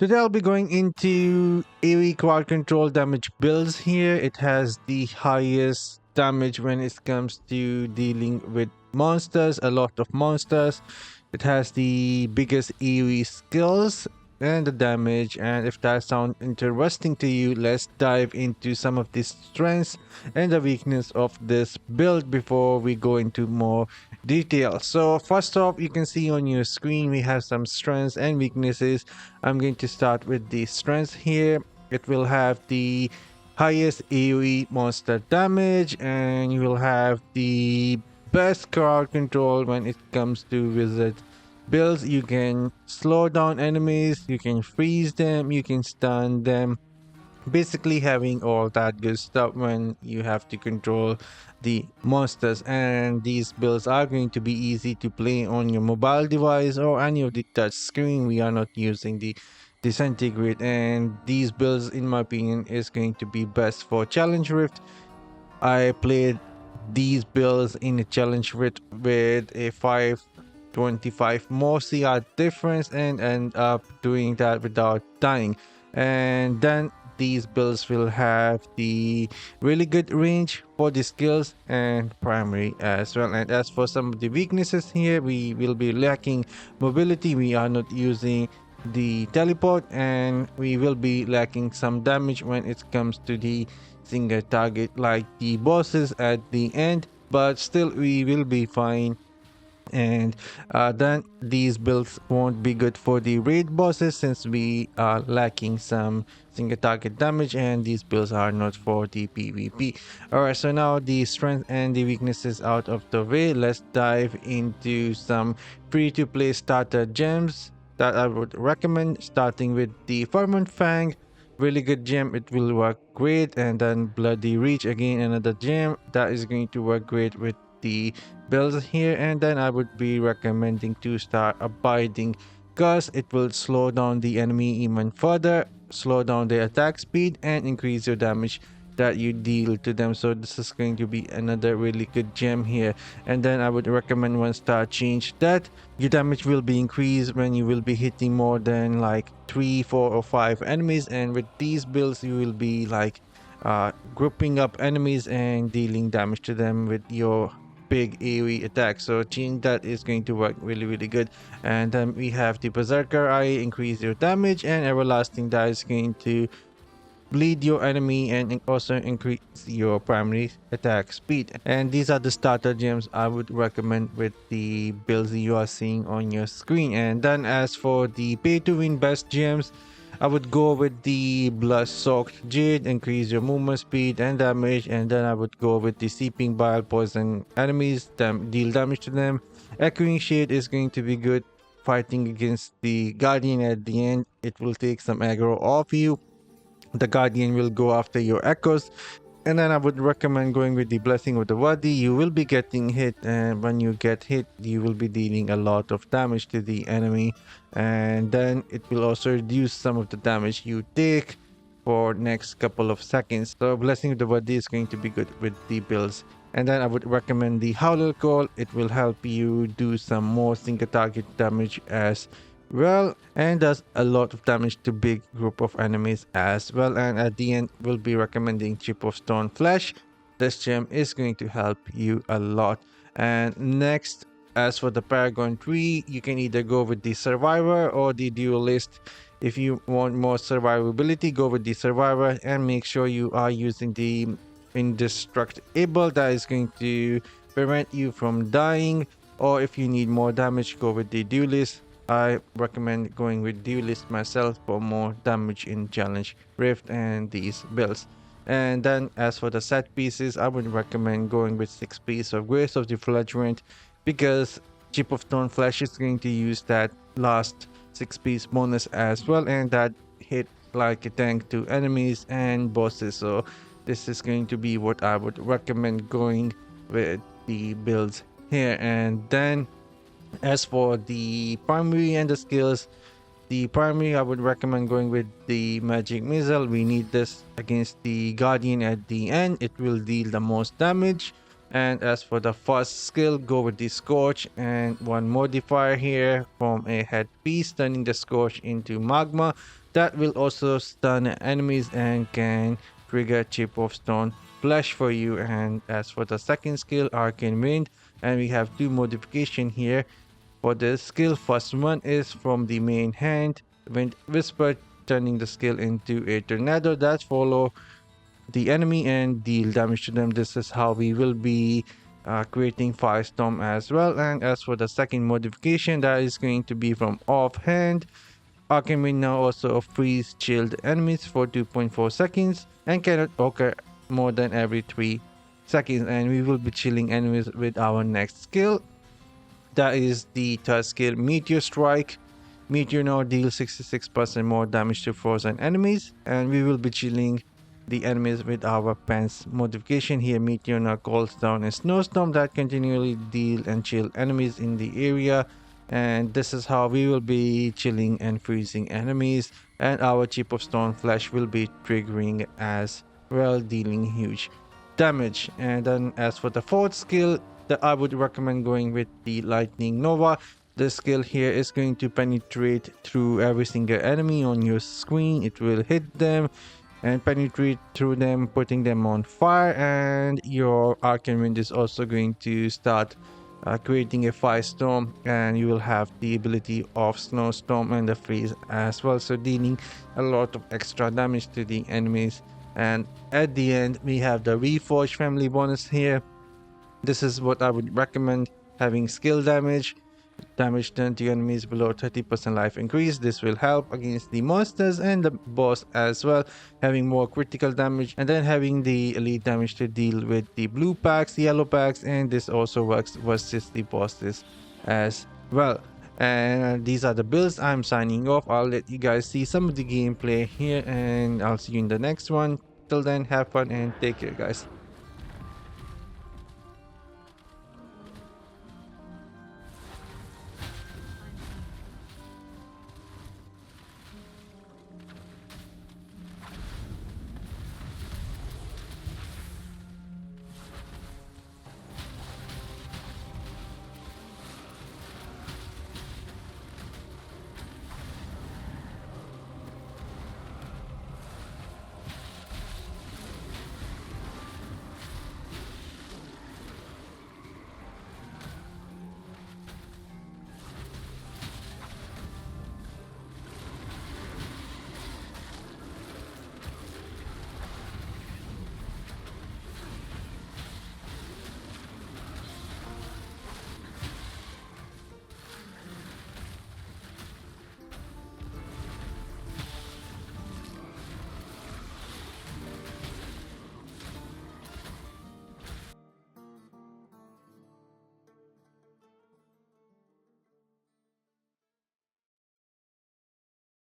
Today I'll be going into AOE crowd control damage builds here. It has the highest damage when it comes to dealing with monsters, a lot of monsters. It has the biggest AOE skills and the damage. And if that sounds interesting to you, let's dive into some of the strengths and the weakness of this build before we go into more detail. So first off, you can see on your screen we have some strengths and weaknesses. I'm going to start with the strengths here. It will have the highest AoE monster damage, and you will have the best crowd control when it comes to wizard builds. You can slow down enemies, you can freeze them, you can stun them, basically having all that good stuff when you have to control the monsters. And these builds are going to be easy to play on your mobile device or any of the touch screen. We are not using the disintegrate, and these builds in my opinion is going to be best for challenge rift. I played these builds in a challenge with a 525 more CR difference and end up doing that without dying. And then these builds will have the really good range for the skills and primary as well. And as for some of the weaknesses here, we will be lacking mobility. We are not using the teleport, and we will be lacking some damage when it comes to the single target like the bosses at the end, but still we will be fine. And then these builds won't be good for the raid bosses since we are lacking some single target damage, and these builds are not for the PvP. Alright, so now the strength and the weaknesses out of the way, let's dive into some free to play starter gems that I would recommend, starting with the Ferment Fang. Really good gem, it will work great. And then Bloody Reach, again another gem that is going to work great with the builds here. And then I would be recommending to start Abiding, because it will slow down the enemy even further, slow down their attack speed, and increase your damage that you deal to them. So this is going to be another really good gem here. And then I would recommend one star change that your damage will be increased when you will be hitting more than like 3, 4 or 5 enemies. And with these builds you will be like grouping up enemies and dealing damage to them with your big AoE attack. So change that is going to work really good. And then we have the Berserker Eye, increase your damage, and Everlasting that is going to bleed your enemy and also increase your primary attack speed. And these are the starter gems I would recommend with the builds you are seeing on your screen. And then as for the pay to win best gems, I would go with the Blood Soaked Jade, increase your movement speed and damage. And then I would go with the Seeping Bile, poison enemies, deal damage to them. Echoing Shade is going to be good fighting against the Guardian at the end. It will take some aggro off you. The Guardian will go after your echoes. And then I would recommend going with the Blessing of the Wadi. You will be getting hit, and when you get hit you will be dealing a lot of damage to the enemy, and then it will also reduce some of the damage you take for next couple of seconds. So Blessing of the Wadi is going to be good with the builds. And then I would recommend the Howler Call. It will help you do some more single target damage as well, and does a lot of damage to big group of enemies as well. And at the end we'll be recommending Chip of Stone Flesh. This gem is going to help you a lot. And next, as for the Paragon Tree, you can either go with the Survivor or the Duelist. If you want more survivability, go with the Survivor, and make sure you are using the Indestructible. That is going to prevent you from dying. Or if you need more damage, go with the Duelist. I recommend going with Duelist myself for more damage in Challenge Rift and these builds. And then as for the set pieces, I would recommend going with 6 pieces of Grace of the Flagellant, because Chip of Stone Flesh is going to use that last 6 piece bonus as well, and that hit like a tank to enemies and bosses. So this is going to be what I would recommend going with the builds here. And then as for the primary and the skills, the primary I would recommend going with the Magic Missile. We need this against the Guardian at the end. It will deal the most damage. And as for the first skill, go with the Scorch and one modifier here from a headpiece, turning the Scorch into magma. That will also stun enemies and can trigger Chip of Stone Flesh for you. And as for the second skill, Arcane Wind, and we have two modification here. For the skill, first one is from the main hand, Wind Whisper, turning the skill into a tornado that follow the enemy and deal damage to them. This is how we will be creating Firestorm as well. And as for the second modification, that is going to be from offhand. Arcane Wind now also freeze chilled enemies for 2.4 seconds and cannot occur more than every 3 seconds. And we will be chilling enemies with our next skill. That is the third skill, Meteor Strike. Meteor now deals 66% more damage to frozen enemies, and we will be chilling the enemies with our Pants modification here. Meteor now calls down a snowstorm that continually deal and chill enemies in the area, and this is how we will be chilling and freezing enemies, and our Chip of Stone Flesh will be triggering as well, dealing huge damage. And then as for the fourth skill, that I would recommend going with the Lightning Nova. The skill here is going to penetrate through every single enemy on your screen. It will hit them and penetrate through them, putting them on fire. And your Arcane Wind is also going to start creating a firestorm, and you will have the ability of snowstorm and the freeze as well, so dealing a lot of extra damage to the enemies. And at the end, we have the Reforge family bonus here. This is what I would recommend, having skill damage done to enemies below 30% life increase. This will help against the monsters and the boss as well, having more critical damage, and then having the elite damage to deal with the blue packs, yellow packs, and this also works versus the bosses as well. And these are the builds. I'm signing off. I'll let you guys see some of the gameplay here, and I'll see you in the next one. Till then, have fun and take care, guys.